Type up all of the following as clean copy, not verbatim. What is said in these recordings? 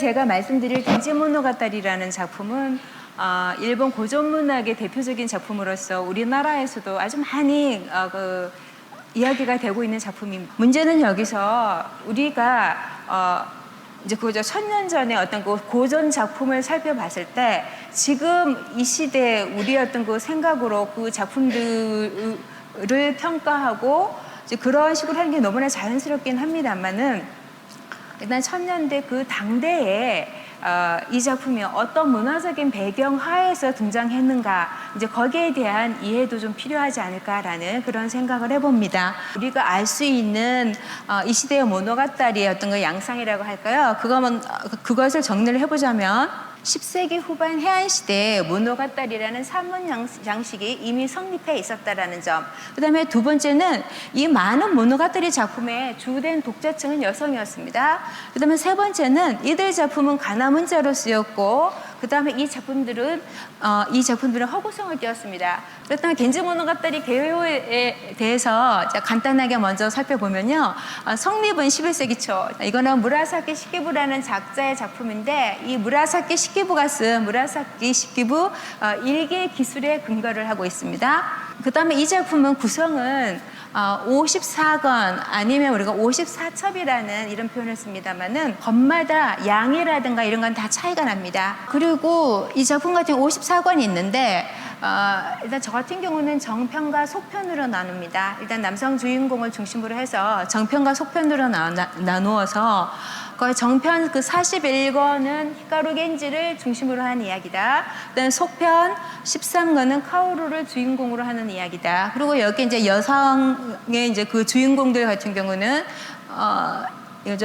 제가 말씀드릴 겐지모노가타리라는 작품은 일본 고전문학의 대표적인 작품으로서 우리나라에서도 아주 많이 이야기가 되고 있는 작품입니다. 문제는 여기서 우리가 이제 그저 1000년 전에 어떤 그 고전 작품을 살펴봤을 때 지금 이 시대에 우리 어떤 그 생각으로 그 작품들을 평가하고 이제 그런 식으로 하는 게 너무나 자연스럽긴 합니다만은 일단 1000년대 그 당대에 이 작품이 어떤 문화적인 배경 하에서 등장했는가, 이제 거기에 대한 이해도 좀 필요하지 않을까라는 그런 생각을 해봅니다. 우리가 알 수 있는 이 시대의 모노가타리의 어떤 그 양상이라고 할까요? 그것을 정리를 해보자면 10세기 후반 해안시대에 모노가타리라는 산문 양식이 이미 성립해 있었다라는 점. 그 다음에 두 번째는 이 많은 모노가타리 작품의 주된 독자층은 여성이었습니다. 그 다음에 세 번째는 이들 작품은 가나문자로 쓰였고, 그 다음에 이 작품들은 허구성을 띄었습니다. 그렇다면 겐지모노가타리 개요에 대해서 간단하게 먼저 살펴보면요. 성립은 11세기 초. 이거는 무라사키 시키부라는 작자의 작품인데, 이 무라사키 시키부가 쓴 무라사키 시키부 일개 기술에 근거를 하고 있습니다. 그 다음에 이 작품은 구성은 54권 아니면 우리가 54첩이라는 이런 표현을 씁니다만은 권마다 양이라든가 이런 건 다 차이가 납니다. 그리고 이 작품 같은 54권이 있는데 일단 저 같은 경우는 정편과 속편으로 나눕니다. 일단 남성 주인공을 중심으로 해서 정편과 속편으로 나누어서 거의 정편 그 41권은 히카루 겐지를 중심으로 한 이야기다. 그다음 속편 13권은 카오루를 주인공으로 하는 이야기다. 그리고 여기 이제 여성의 이제 그 주인공들 같은 경우는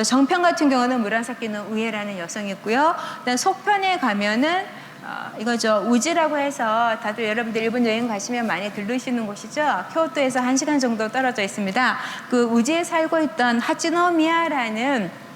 정편 같은 경우는 무라사키는 우에라는 여성이 있고요. 그다음 속편에 가면은 이거죠. 우지라고 해서 다들 여러분들 일본 여행 가시면 많이 들르시는 곳이죠. 교토에서 1시간 정도 떨어져 있습니다. 그 우지에 살고 있던 하츠노미야라는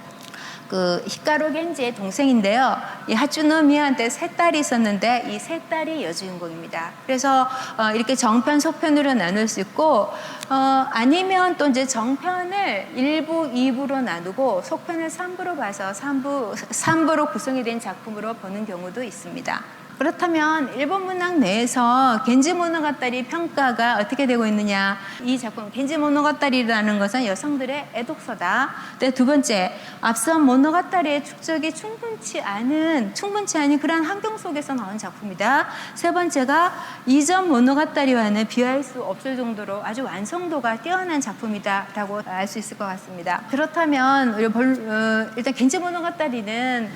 그 히카루 겐지의 동생인데요. 이 하츠노미야한테 세 딸이 있었는데 이 세 딸이 여주인공입니다. 그래서 이렇게 정편, 속편으로 나눌 수 있고 아니면 또 이제 정편을 1부, 2부로 나누고 속편을 3부로 봐서 3부로 구성이 된 작품으로 보는 경우도 있습니다. 그렇다면 일본 문학 내에서 겐지모노가타리 평가가 어떻게 되고 있느냐. 이 작품 겐지모노가타리라는 것은 여성들의 애독서다. 두 번째, 앞선 모노가타리의 축적이 충분치 않은 그러한 환경 속에서 나온 작품이다. 세 번째가 이전 모노가타리와는 비할 수 없을 정도로 아주 완성도가 뛰어난 작품이다 라고 알 수 있을 것 같습니다. 그렇다면 일단 겐지모노가타리는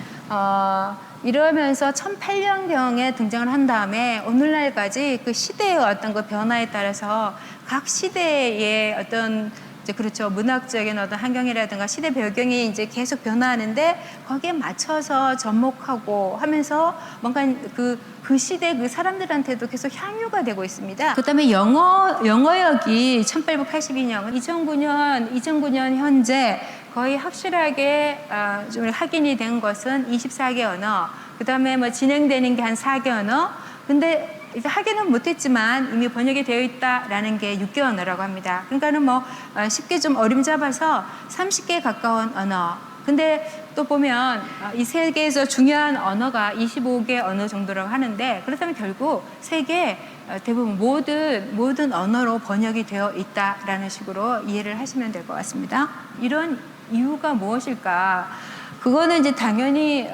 이러면서 1008년경에 등장을 한 다음에 오늘날까지 그 시대의 어떤 그 변화에 따라서 각 시대의 어떤 이제 그렇죠. 문학적인 어떤 환경이라든가 시대 배경이 이제 계속 변화하는데 거기에 맞춰서 접목하고 하면서 뭔가 그 시대 그 사람들한테도 계속 향유가 되고 있습니다. 그 다음에 영어역이 1882년, 2009년 현재 거의 확실하게 좀 확인이 된 것은 24개 언어, 그 다음에 뭐 진행되는 게 한 4개 언어, 근데 이제 확인은 못했지만 이미 번역이 되어 있다라는 게 6개 언어라고 합니다. 그러니까는 뭐 쉽게 좀 어림잡아서 30개 가까운 언어. 근데 또 보면 이 세계에서 중요한 언어가 25개 언어 정도라고 하는데, 그렇다면 결국 세계 대부분 모든 언어로 번역이 되어 있다라는 식으로 이해를 하시면 될 것 같습니다. 이런 이유가 무엇일까? 그거는 이제 당연히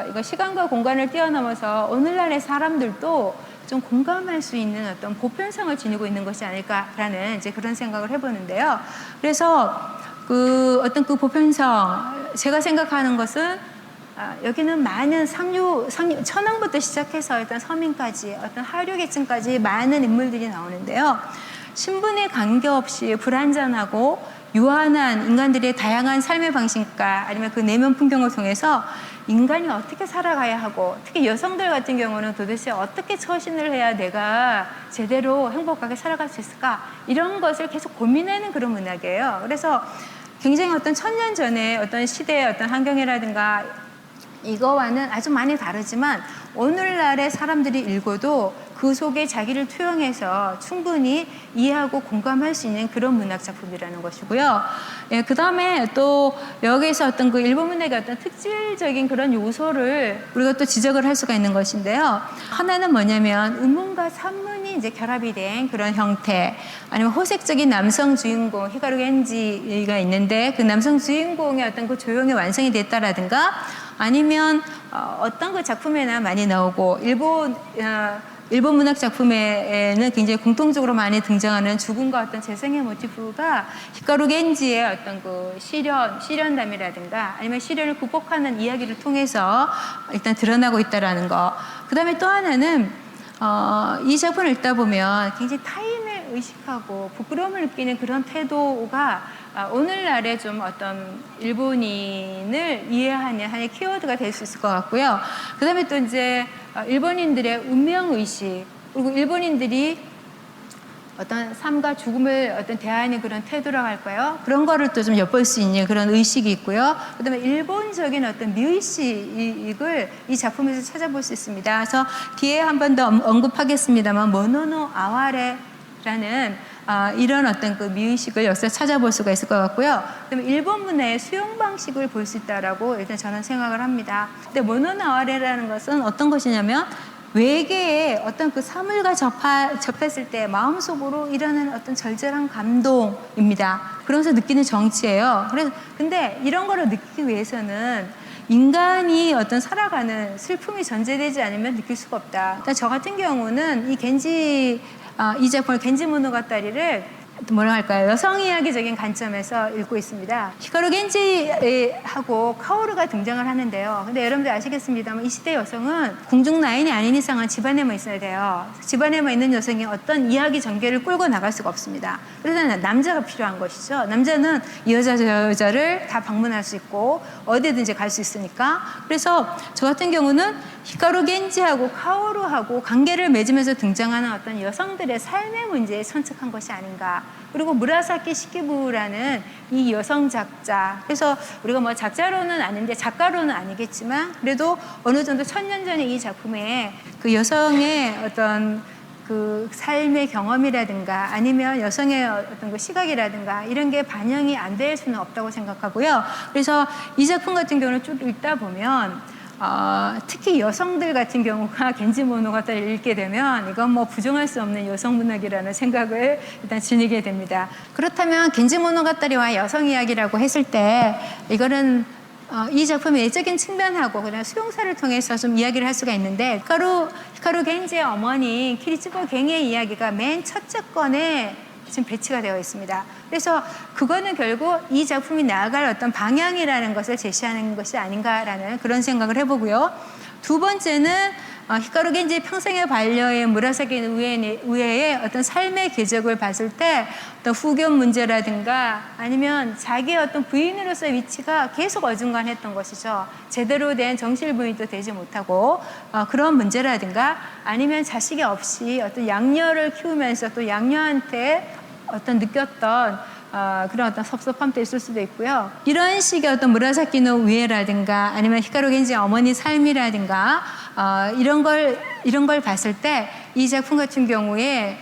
이거 시간과 공간을 뛰어넘어서 오늘날의 사람들도 좀 공감할 수 있는 어떤 보편성을 지니고 있는 것이 아닐까라는 이제 그런 생각을 해보는데요. 그래서 그 어떤 그 보편성, 제가 생각하는 것은 여기는 많은 천황부터 시작해서 일단 서민까지 어떤 하류계층까지 많은 인물들이 나오는데요. 신분에 관계없이 불완전하고 유한한 인간들의 다양한 삶의 방식과 아니면 그 내면 풍경을 통해서 인간이 어떻게 살아가야 하고, 특히 여성들 같은 경우는 도대체 어떻게 처신을 해야 내가 제대로 행복하게 살아갈 수 있을까, 이런 것을 계속 고민하는 그런 문학이에요. 그래서 굉장히 어떤 1000년 전에 어떤 시대의 어떤 환경이라든가 이거와는 아주 많이 다르지만 오늘날의 사람들이 읽어도 그 속에 자기를 투영해서 충분히 이해하고 공감할 수 있는 그런 문학 작품이라는 것이고요. 예, 그 다음에 또 여기서 어떤 그 일본 문학의 어떤 특질적인 그런 요소를 우리가 또 지적을 할 수가 있는 것인데요. 하나는 뭐냐면 음문과 산문이 이제 결합이 된 그런 형태, 아니면 호색적인 남성 주인공 히카루 겐지가 있는데 그 남성 주인공의 어떤 그 조형이 완성이 됐다라든가, 아니면 어떤 그 작품에나 많이 나오고 일본 문학 작품에는 굉장히 공통적으로 많이 등장하는 죽음과 어떤 재생의 모티프가 히카루 겐지의 어떤 그 시련담이라든가 아니면 시련을 극복하는 이야기를 통해서 일단 드러나고 있다라는 거. 그 다음에 또 하나는 이 작품을 읽다 보면 굉장히 타인을 의식하고 부끄러움을 느끼는 그런 태도가 오늘날의 좀 어떤 일본인을 이해하는 하나의 키워드가 될 수 있을 것 같고요. 그 다음에 또 이제 일본인들의 운명의식, 그리고 일본인들이 어떤 삶과 죽음을 어떤 대하는 그런 태도라고 할까요? 그런 거를 또 좀 엿볼 수 있는 그런 의식이 있고요. 그 다음에 일본적인 어떤 미의식을 이 작품에서 찾아볼 수 있습니다. 그래서 뒤에 한 번 더 언급하겠습니다만, 모노노 아와레라는 이런 어떤 그 미의식을 여기서 찾아볼 수가 있을 것 같고요. 그다음에 일본 문화의 수용 방식을 볼 수 있다라고 일단 저는 생각을 합니다. 근데 모노나와레라는 것은 어떤 것이냐면 외계의 어떤 그 사물과 접했을 때 마음속으로 일어나는 어떤 절절한 감동입니다. 그러면서 느끼는 정치예요. 근데 이런 거를 느끼기 위해서는 인간이 어떤 살아가는 슬픔이 전제되지 않으면 느낄 수가 없다. 일단 저 같은 경우는 이 작품을 겐지 모노가타리를 뭐라 할까요? 여성 이야기적인 관점에서 읽고 있습니다. 히카루 겐지하고 카오루가 등장을 하는데요. 근데 여러분들 아시겠습니다만 이 시대 여성은 궁중 라인이 아닌 이상은 집안에만 있어야 돼요. 집안에만 있는 여성이 어떤 이야기 전개를 끌고 나갈 수가 없습니다. 그래서 남자가 필요한 것이죠. 남자는 이 여자 저 여자를 다 방문할 수 있고 어디든지 갈 수 있으니까. 그래서 저 같은 경우는 히카루 겐지하고 카오루하고 관계를 맺으면서 등장하는 어떤 여성들의 삶의 문제에 선착한 것이 아닌가. 그리고 무라사키 시키부라는 이 여성 작자, 그래서 우리가 뭐 작자로는 아닌데 작가로는 아니겠지만 그래도 어느 정도 1000년 전에 이 작품에 그 여성의 어떤 그 삶의 경험이라든가 아니면 여성의 어떤 그 시각이라든가 이런 게 반영이 안 될 수는 없다고 생각하고요. 그래서 이 작품 같은 경우는 쭉 읽다 보면 특히 여성들 같은 경우가 겐지 모노가타리를 읽게 되면 이건 뭐 부정할 수 없는 여성 문학이라는 생각을 일단 지니게 됩니다. 그렇다면 겐지 모노가타리와 여성 이야기라고 했을 때 이거는 이 작품의 예적인 측면하고 그냥 수용사를 통해서 좀 이야기를 할 수가 있는데, 히카루 겐지의 어머니 키리츠코 갱의 이야기가 맨 첫째 권에 지금 배치가 되어 있습니다. 그래서 그거는 결국 이 작품이 나아갈 어떤 방향이라는 것을 제시하는 것이 아닌가라는 그런 생각을 해보고요. 두 번째는 히카루 겐지의 평생의 반려인 무라사키 우에의 어떤 삶의 궤적을 봤을 때 어떤 후견 문제라든가 아니면 자기의 어떤 부인으로서의 위치가 계속 어중간했던 것이죠. 제대로 된 정실 부인도 되지 못하고 그런 문제라든가 아니면 자식이 없이 어떤 양녀를 키우면서 또 양녀한테 어떤 느꼈던 그런 어떤 섭섭함도 있을 수도 있고요. 이런 식의 어떤 무라사키 우에라든가 아니면 히카루 겐지의 어머니 삶이라든가 이런 걸 봤을 때 이 작품 같은 경우에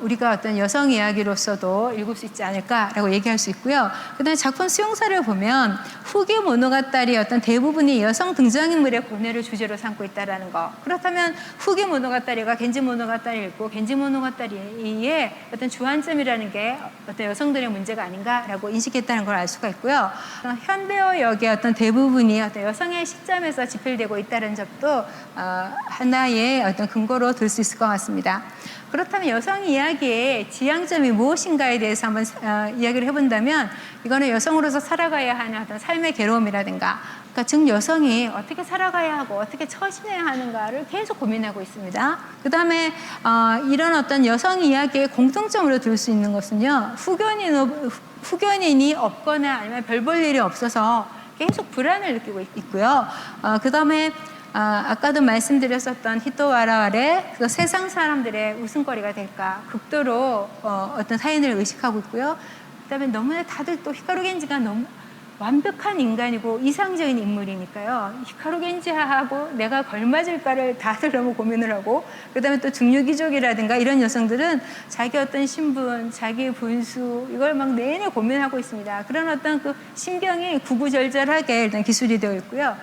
우리가 어떤 여성 이야기로서도 읽을 수 있지 않을까라고 얘기할 수 있고요. 그다음에 작품 수용사를 보면 후기 모노가타리의 어떤 대부분이 여성 등장인물의 고뇌를 주제로 삼고 있다라는 거. 그렇다면 후기 모노가타리가 겐지 모노가타리를 읽고 겐지 모노가타리의 어떤 주안점이라는 게 어떤 여성들의 문제가 아닌가라고 인식했다는 걸 알 수가 있고요. 현대어 역의 어떤 대부분이 어떤 여성의 시점에서 집필되고 있다는 점도 하나의 어떤 근거로 들 수 있을 것 같습니다. 그렇다면 여성 이야기의 지향점이 무엇인가에 대해서 한번 이야기를 해본다면 이거는 여성으로서 살아가야 하는 어떤 삶의 괴로움이라든가 그러니까 즉 여성이 어떻게 살아가야 하고 어떻게 처신해야 하는가를 계속 고민하고 있습니다. 그 다음에 이런 어떤 여성 이야기의 공통점으로 들 수 있는 것은요. 후견인이 없거나 아니면 별 볼 일이 없어서 계속 불안을 느끼고 있고요. 그 다음에 아까도 말씀드렸었던 히토와라의 세상 사람들의 웃음거리가 될까 극도로 어떤 사연을 의식하고 있고요. 그다음에 너무나 다들 또 히카루 겐지가 너무 완벽한 인간이고 이상적인 인물이니까요. 히카루 겐지하고 내가 걸맞을까를 다들 너무 고민을 하고, 그다음에 또 중류귀족이라든가 이런 여성들은 자기 어떤 신분, 자기 분수 이걸 막 내내 고민하고 있습니다. 그런 어떤 그 신경이 구구절절하게 일단 기술이 되어 있고요.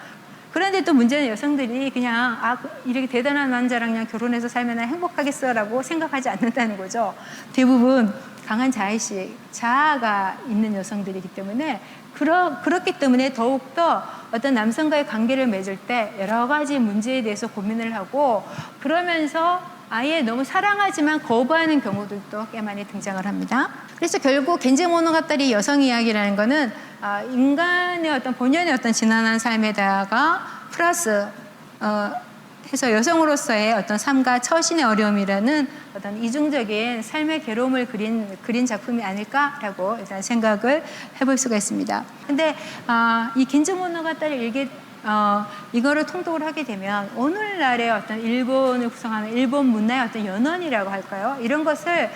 그런데 또 문제는 여성들이 그냥 이렇게 대단한 남자랑 그냥 결혼해서 살면 행복하겠어라고 생각하지 않는다는 거죠. 대부분 강한 자의식, 자아가 있는 여성들이기 때문에 그렇기 때문에 더욱더 어떤 남성과의 관계를 맺을 때 여러 가지 문제에 대해서 고민을 하고, 그러면서 아예 너무 사랑하지만 거부하는 경우들도 꽤 많이 등장을 합니다. 그래서 결국 겐지 모노가타리 여성 이야기라는 거는 인간의 어떤 본연의 어떤 지난한 삶에다가 플러스 해서 여성으로서의 어떤 삶과 처신의 어려움이라는 어떤 이중적인 삶의 괴로움을 그린 작품이 아닐까라고 일단 생각을 해볼 수가 있습니다. 근데 이 겐지 모노가타리 일기 이거를 통독을 하게 되면 오늘날의 어떤 일본을 구성하는 일본 문화의 어떤 연원이라고 할까요? 이런 것을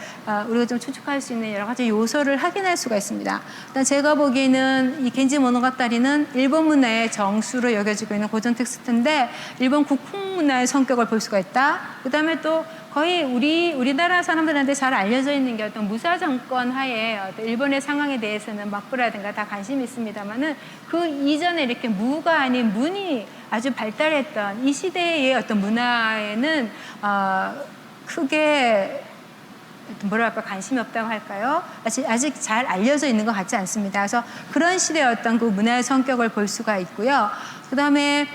우리가 좀 추측할 수 있는 여러 가지 요소를 확인할 수가 있습니다. 일단 제가 보기에는 이 겐지 모노가타리는 일본 문화의 정수로 여겨지고 있는 고전 텍스트인데 일본 국풍 문화의 성격을 볼 수가 있다. 그다음에 또 거의 우리나라 사람들한테 잘 알려져 있는 게 어떤 무사 정권 하에 어떤 일본의 상황에 대해서는 막부라든가 다 관심이 있습니다만은 그 이전에 이렇게 무가 아닌 문이 아주 발달했던 이 시대의 어떤 문화에는 크게 뭐랄까 관심이 없다고 할까요? 아직 잘 알려져 있는 것 같지 않습니다. 그래서 그런 시대의 어떤 그 문화의 성격을 볼 수가 있고요. 그 다음에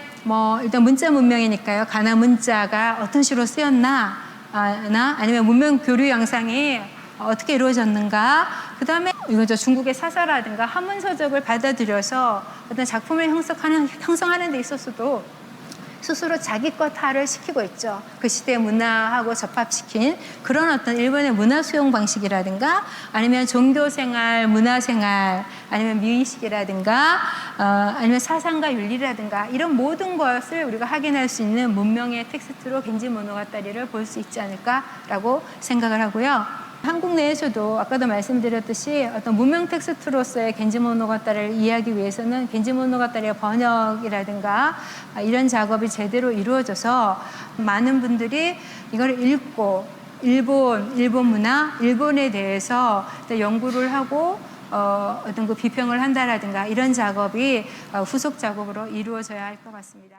일단 문자 문명이니까요. 가나 문자가 어떤 식으로 쓰였나? 아니면 문명 교류 양상이 어떻게 이루어졌는가? 그 다음에 이거죠. 중국의 사사라든가 한문서적을 받아들여서 어떤 작품을 형성하는 데 있어서도 스스로 자기 것 탈을 시키고 있죠. 그 시대의 문화하고 접합시킨 그런 어떤 일본의 문화 수용 방식이라든가 아니면 종교생활, 문화생활, 아니면 미의식이라든가 아니면 사상과 윤리라든가 이런 모든 것을 우리가 확인할 수 있는 문명의 텍스트로 겐지 모노가타리를 볼 수 있지 않을까라고 생각을 하고요. 한국 내에서도 아까도 말씀드렸듯이 어떤 문명 텍스트로서의 겐지 모노가타리를 이해하기 위해서는 겐지 모노가타리의 번역이라든가 이런 작업이 제대로 이루어져서 많은 분들이 이걸 읽고 일본 문화, 일본에 대해서 연구를 하고 어떤 그 비평을 한다라든가 이런 작업이 후속 작업으로 이루어져야 할 것 같습니다.